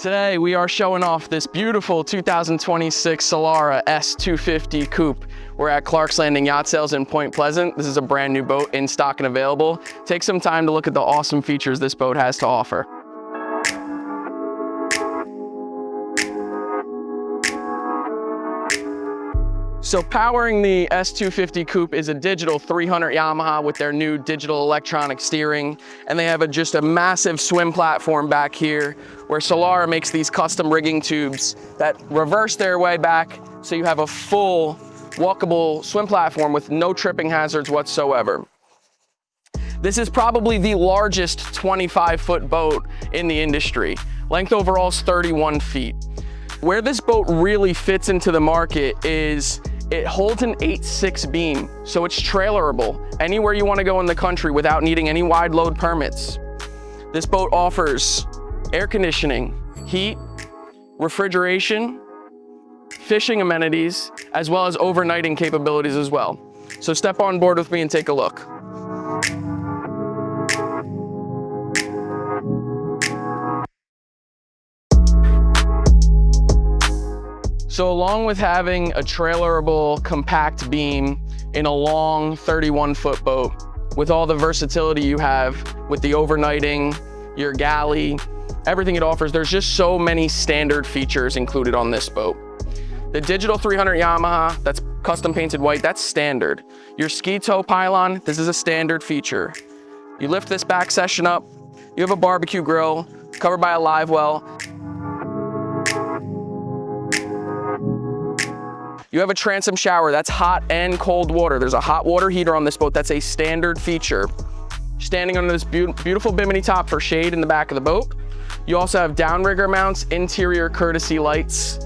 Today we are showing off this beautiful 2026 Solara S-250 Coupe. We're at Clarks Landing Yacht Sales in Point Pleasant. This is a brand new boat in stock and available. Take some time to look at the awesome features this boat has to offer. So powering the S-250 Coupe is a digital 300 Yamaha with their new digital electronic steering. And they have just a massive swim platform back here where Solara makes these custom rigging tubes that reverse their way back so you have a full walkable swim platform with no tripping hazards whatsoever. This is probably the largest 25-foot boat in the industry. Length overall is 31 feet. Where this boat really fits into the market is it holds an 8.6 beam, so it's trailerable anywhere you want to go in the country without needing any wide load permits. This boat offers air conditioning, heat, refrigeration, fishing amenities, as well as overnighting capabilities as well. So step on board with me and take a look. So along with having a trailerable compact beam in a long 31-foot boat, with all the versatility you have with the overnighting, your galley, everything it offers, there's just so many standard features included on this boat. The digital 300 Yamaha, that's custom painted white, that's standard. Your ski tow pylon, this is a standard feature. You lift this back section up, you have a barbecue grill covered by a live well. You have a transom shower, that's hot and cold water. There's a hot water heater on this boat, that's a standard feature. Standing under this beautiful bimini top for shade in the back of the boat. You also have downrigger mounts, interior courtesy lights.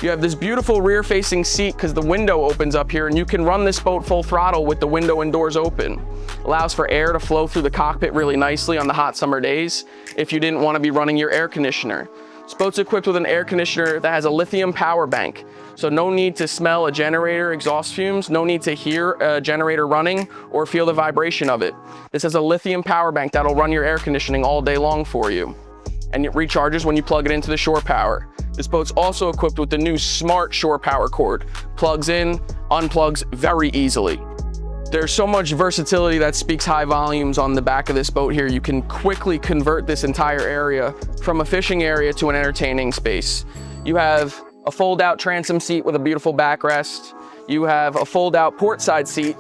You have this beautiful rear facing seat because the window opens up here and you can run this boat full throttle with the window and doors open. Allows for air to flow through the cockpit really nicely on the hot summer days if you didn't want to be running your air conditioner. This boat's equipped with an air conditioner that has a lithium power bank. So no need to smell a generator exhaust fumes, no need to hear a generator running or feel the vibration of it. This has a lithium power bank that'll run your air conditioning all day long for you. And it recharges when you plug it into the shore power. This boat's also equipped with the new smart shore power cord. Plugs in, unplugs very easily. There's so much versatility that speaks high volumes on the back of this boat here. You can quickly convert this entire area from a fishing area to an entertaining space. You have a fold-out transom seat with a beautiful backrest. You have a fold-out port side seat,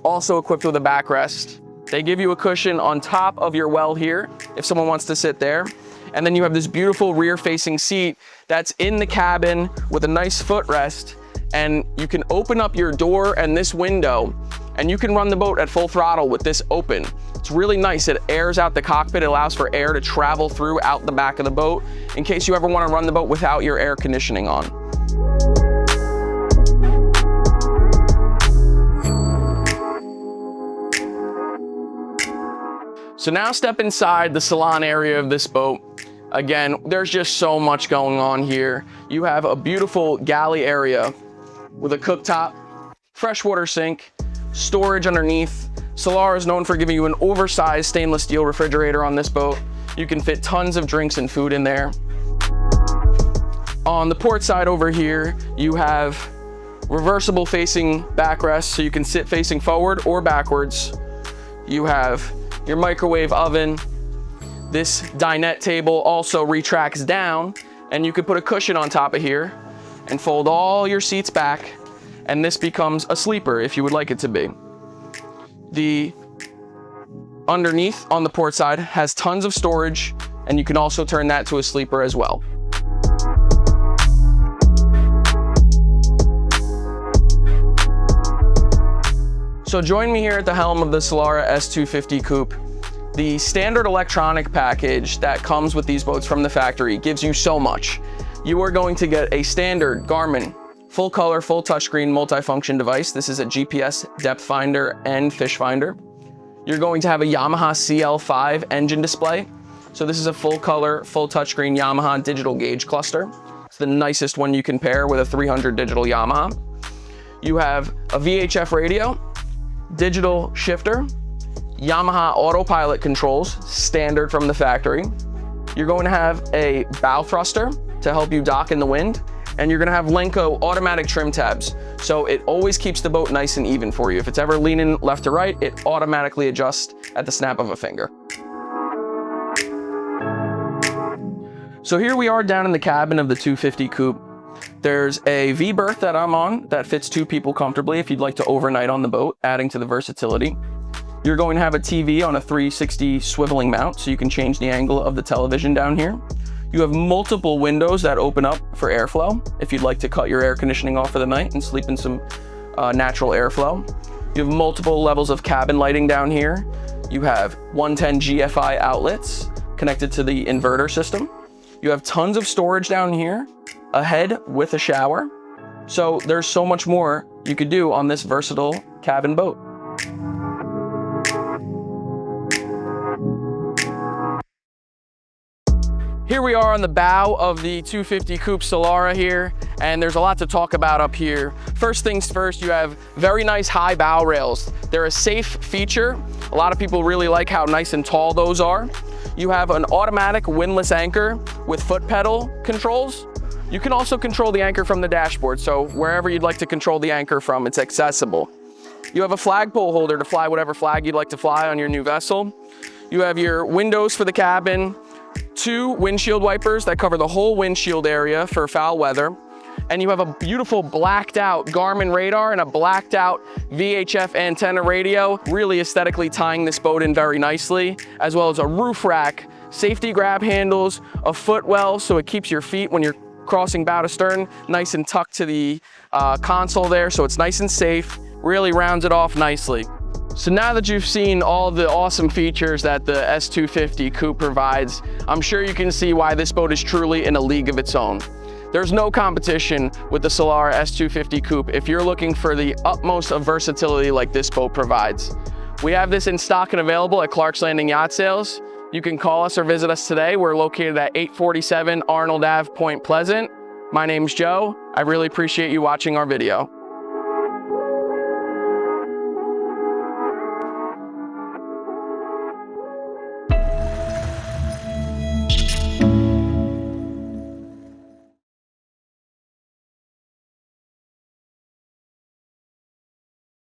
also equipped with a backrest. They give you a cushion on top of your well here, if someone wants to sit there. And then you have this beautiful rear-facing seat that's in the cabin with a nice footrest. And you can open up your door and this window, and you can run the boat at full throttle with this open. It's really nice. It airs out the cockpit. It allows for air to travel through out the back of the boat in case you ever want to run the boat without your air conditioning on. So now step inside the salon area of this boat. Again, there's just so much going on here. You have a beautiful galley area with a cooktop, freshwater sink, storage underneath. Solara is known for giving you an oversized stainless steel refrigerator on this boat. You can fit tons of drinks and food in there. On the port side over here, you have reversible facing backrests, so you can sit facing forward or backwards. You have your microwave oven. This dinette table also retracts down, and you could put a cushion on top of here and fold all your seats back, and this becomes a sleeper if you would like it to be. The underneath on the port side has tons of storage, and you can also turn that to a sleeper as well. So join me here at the helm of the Solara S-250 Coupe. The standard electronic package that comes with these boats from the factory gives you so much. You are going to get a standard Garmin full color, full touchscreen, multifunction device. This is a GPS depth finder and fish finder. You're going to have a Yamaha CL5 engine display. So this is a full color, full touchscreen Yamaha digital gauge cluster. It's the nicest one you can pair with a 300 digital Yamaha. You have a VHF radio, digital shifter, Yamaha autopilot controls, standard from the factory. You're going to have a bow thruster to help you dock in the wind, and you're gonna have Lenco automatic trim tabs. So it always keeps the boat nice and even for you. If it's ever leaning left to right, it automatically adjusts at the snap of a finger. So here we are down in the cabin of the 250 Coupe. There's a V-berth that I'm on that fits 2 people comfortably if you'd like to overnight on the boat, adding to the versatility. You're going to have a TV on a 360 swiveling mount, so you can change the angle of the television down here. You have multiple windows that open up for airflow if you'd like to cut your air conditioning off for the night and sleep in some natural airflow. You have multiple levels of cabin lighting down here. You have 110 GFI outlets connected to the inverter system. You have tons of storage down here, a head with a shower. So there's so much more you could do on this versatile cabin boat. Here we are on the bow of the 250 Coupe Solara here, and there's a lot to talk about up here. First things first, you have very nice high bow rails. They're a safe feature. A lot of people really like how nice and tall those are. You have an automatic windlass anchor with foot pedal controls. You can also control the anchor from the dashboard, so wherever you'd like to control the anchor from, it's accessible. You have a flagpole holder to fly whatever flag you'd like to fly on your new vessel. You have your windows for the cabin, 2 windshield wipers that cover the whole windshield area for foul weather. And you have a beautiful blacked out Garmin radar and a blacked out VHF antenna radio, really aesthetically tying this boat in very nicely, as well as a roof rack, safety grab handles, a footwell so it keeps your feet when you're crossing bow to stern nice and tucked to the console there, so it's nice and safe, really rounds it off nicely. So now that you've seen all the awesome features that the S-250 Coupe provides, I'm sure you can see why this boat is truly in a league of its own. There's no competition with the Solara S-250 Coupe if you're looking for the utmost of versatility like this boat provides. We have this in stock and available at Clarks Landing Yacht Sales. You can call us or visit us today. We're located at 847 Arnold Ave, Point Pleasant. My name's Joe. I really appreciate you watching our video.